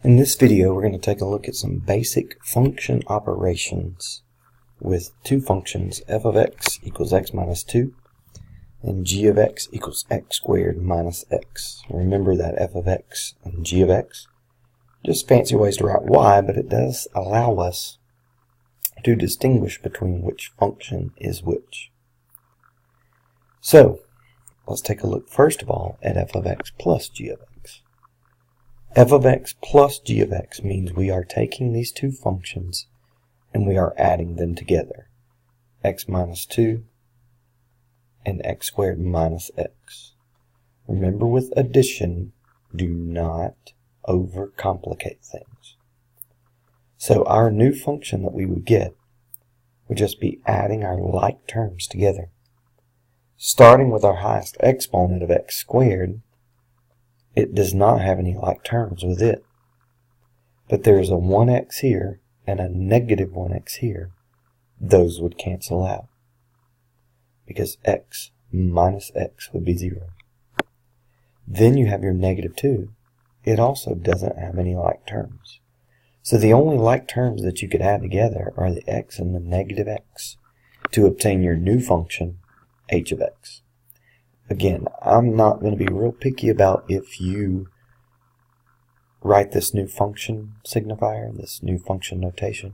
In this video, we're going to take a look at some basic function operations with two functions, f of x equals x minus 2 and g of x equals x squared minus x. Remember that f of x and g of x, just fancy ways to write y, but it does allow us to distinguish between which function is which. So, let's take a look first of all at f of x plus g of x. F of x plus g of x means we are taking these two functions and we are adding them together. X minus 2 and x squared minus x. Remember, with addition, do not overcomplicate things. So our new function that we would get would just be adding our like terms together. Starting with our highest exponent of x squared, it does not have any like terms with it. But there's a 1x here and a negative 1x here. Those would cancel out, because x minus x would be 0. Then you have your negative 2. It also doesn't have any like terms. So the only like terms that you could add together are the x and the negative x to obtain your new function, h of x. Again, I'm not going to be real picky about if you write this new function signifier, this new function notation,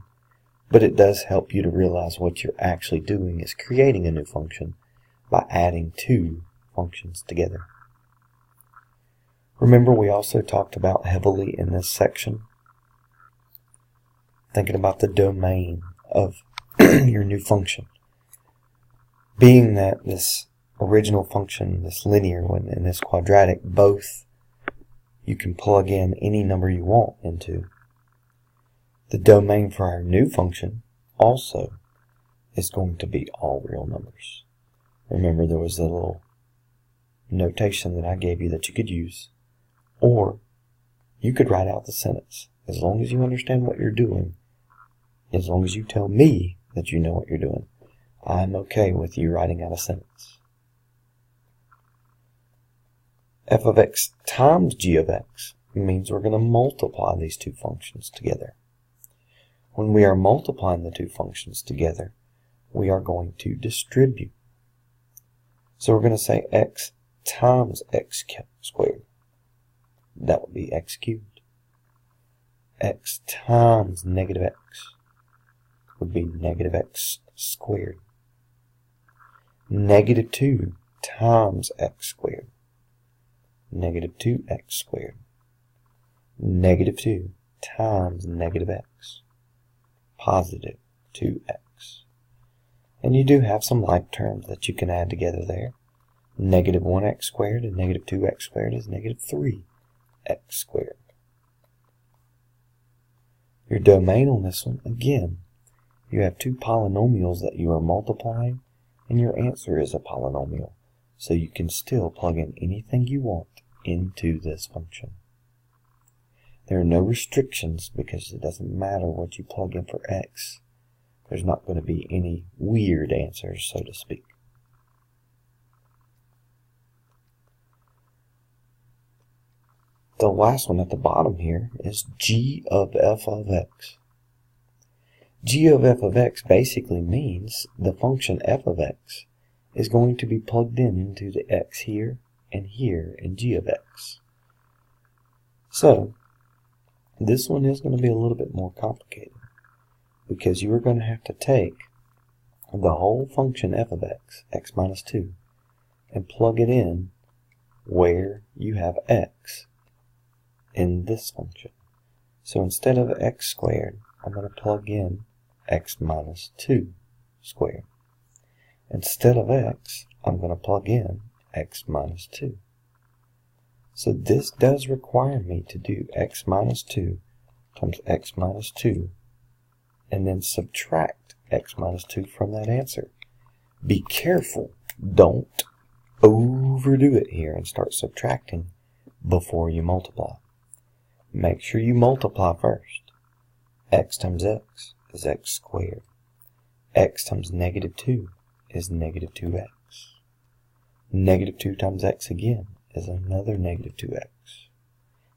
but it does help you to realize what you're actually doing is creating a new function by adding two functions together. Remember, we also talked about heavily in this section, thinking about the domain of your new function, being that this original function, this linear one, and this quadratic, both you can plug in any number you want into. The domain for our new function also is going to be all real numbers. Remember, there was a little notation that I gave you that you could use, or you could write out the sentence. As long as you understand what you're doing, as long as you tell me that you know what you're doing, I'm okay with you writing out a sentence. F of x times g of x means we're going to multiply these two functions together. When we are multiplying the two functions together, we are going to distribute. So we're going to say x times x squared. That would be x cubed. X times negative x would be negative x squared. Negative 2 times x squared. Negative 2x squared. Negative 2 times negative x. Positive 2x. And you do have some like terms that you can add together there. Negative 1x squared and negative 2x squared is negative 3x squared. Your domain on this one, again, you have two polynomials that you are multiplying, and your answer is a polynomial. So you can still plug in anything you want into this function. There are no restrictions because it doesn't matter what you plug in for x. There's not going to be any weird answers, so to speak. The last one at the bottom here is g of f of x. G of f of x basically means the function f of x is going to be plugged into the x here and here in g of x. So, this one is going to be a little bit more complicated, because you are going to have to take the whole function f of x, x minus 2, and plug it in where you have x in this function. So instead of x squared, I'm going to plug in x minus 2 squared. Instead of x, I'm going to plug in x minus 2. So this does require me to do x minus 2 times x minus 2 and then subtract x minus 2 from that answer. Be careful. Don't overdo it here and start subtracting before you multiply. Make sure you multiply first. X times x is x squared. X times negative 2 is negative 2x. Negative 2 times x again is another negative 2x.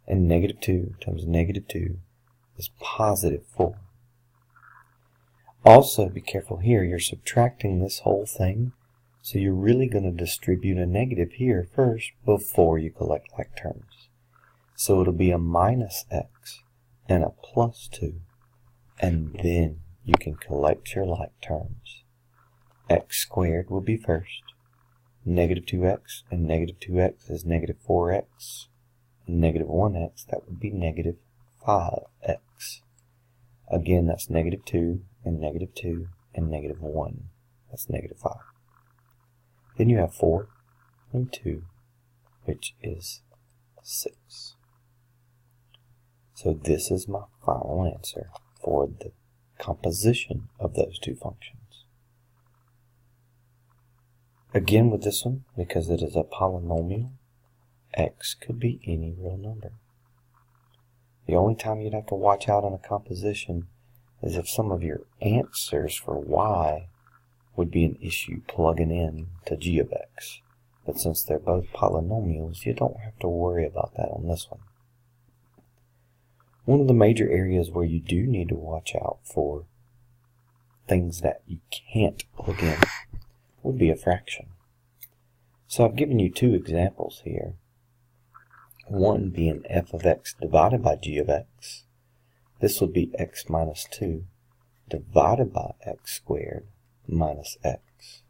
And negative 2 times negative 2 is positive 4. Also, be careful here, you're subtracting this whole thing, so you're really going to distribute a negative here first before you collect like terms. So it'll be a minus x and a plus 2, and then you can collect your like terms. X squared will be first. Negative 2x and negative 2x is negative 4x. And negative 1x, that would be negative 5x. Again, that's negative 2 and negative 2 and negative 1. That's negative 5. Then you have 4 and 2, which is 6. So this is my final answer for the composition of those two functions. Again with this one, because it is a polynomial, x could be any real number. The only time you'd have to watch out on a composition is if some of your answers for y would be an issue plugging in to g of x. But since they're both polynomials, you don't have to worry about that on this one. One of the major areas where you do need to watch out for things that you can't plug in would be a fraction. So I've given you two examples here. One being f of x divided by g of x. This would be x minus 2 divided by x squared minus x.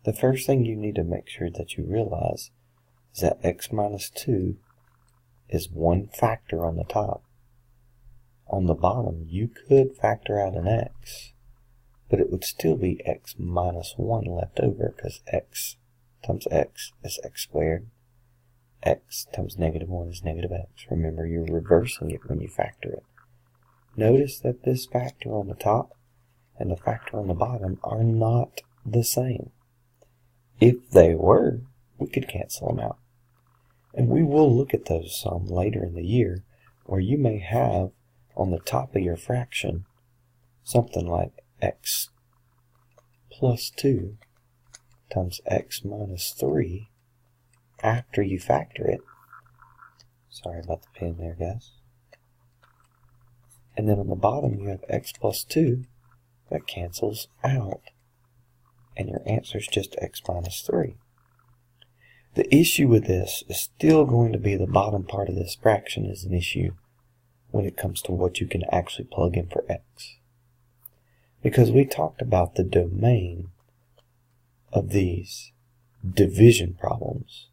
The first thing you need to make sure that you realize is that x minus 2 is one factor on the top. On the bottom, you could factor out an x, but it would still be x minus 1 left over, because x times x is x squared. X times negative 1 is negative x. Remember, you're reversing it when you factor it. Notice that this factor on the top and the factor on the bottom are not the same. If they were, we could cancel them out. And we will look at those some later in the year, where you may have on the top of your fraction something like x plus 2 times x minus 3 after you factor it. Sorry about the pen there, guys. And then on the bottom you have x plus 2 that cancels out, and your answer is just x minus 3. The issue with this is still going to be the bottom part of this fraction is an issue when it comes to what you can actually plug in for x. Because we talked about the domain of these division problems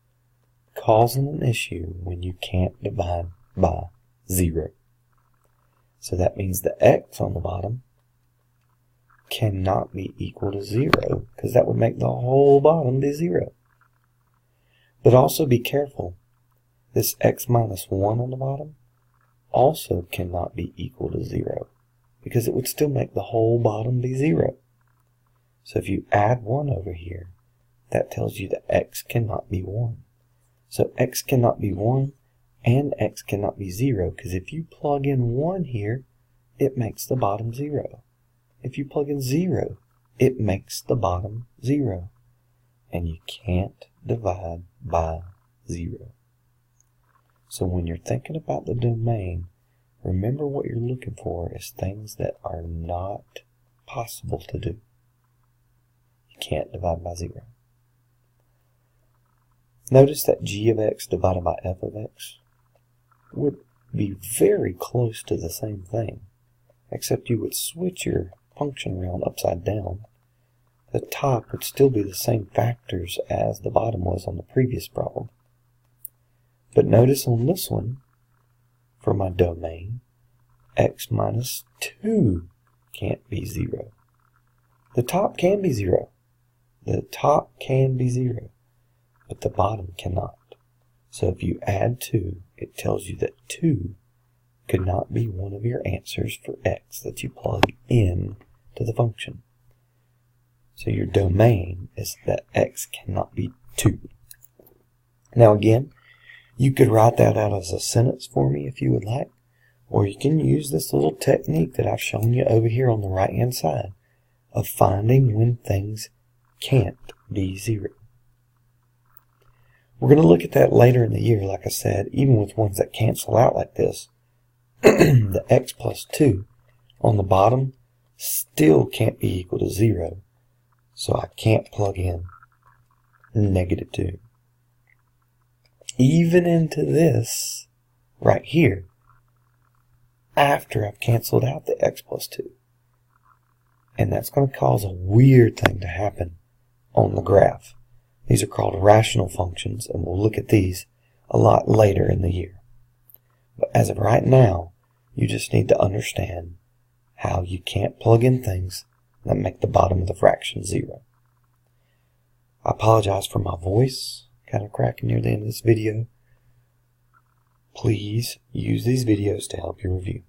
causing an issue when you can't divide by 0. So that means the x on the bottom cannot be equal to 0, because that would make the whole bottom be 0. But also be careful, this x minus 1 on the bottom also cannot be equal to 0, because it would still make the whole bottom be 0. So if you add 1 over here, that tells you that x cannot be 1. So x cannot be 1 and x cannot be 0, because if you plug in 1 here, it makes the bottom 0. If you plug in 0, it makes the bottom 0. And you can't divide by 0. So when you're thinking about the domain, remember what you're looking for is things that are not possible to do. You can't divide by 0. Notice that g of x divided by f of x would be very close to the same thing, except you would switch your function around upside down. The top would still be the same factors as the bottom was on the previous problem. But notice on this one, for my domain, x minus 2 can't be 0. The top can be 0. The top can be 0, but the bottom cannot. So if you add 2, it tells you that 2 could not be one of your answers for x that you plug in to the function. So your domain is that x cannot be 2. Now again, you could write that out as a sentence for me if you would like, or you can use this little technique that I've shown you over here on the right hand side of finding when things can't be 0. We're going to look at that later in the year, like I said, even with ones that cancel out like this. The x plus 2 on the bottom still can't be equal to 0, so I can't plug in negative 2. Even into this right here, after I've canceled out the x plus 2. And that's going to cause a weird thing to happen on the graph. These are called rational functions, and we'll look at these a lot later in the year. But as of right now, you just need to understand how you can't plug in things that make the bottom of the fraction 0. I apologize for my voice kind of cracking near the end of this video. Please use these videos to help your review.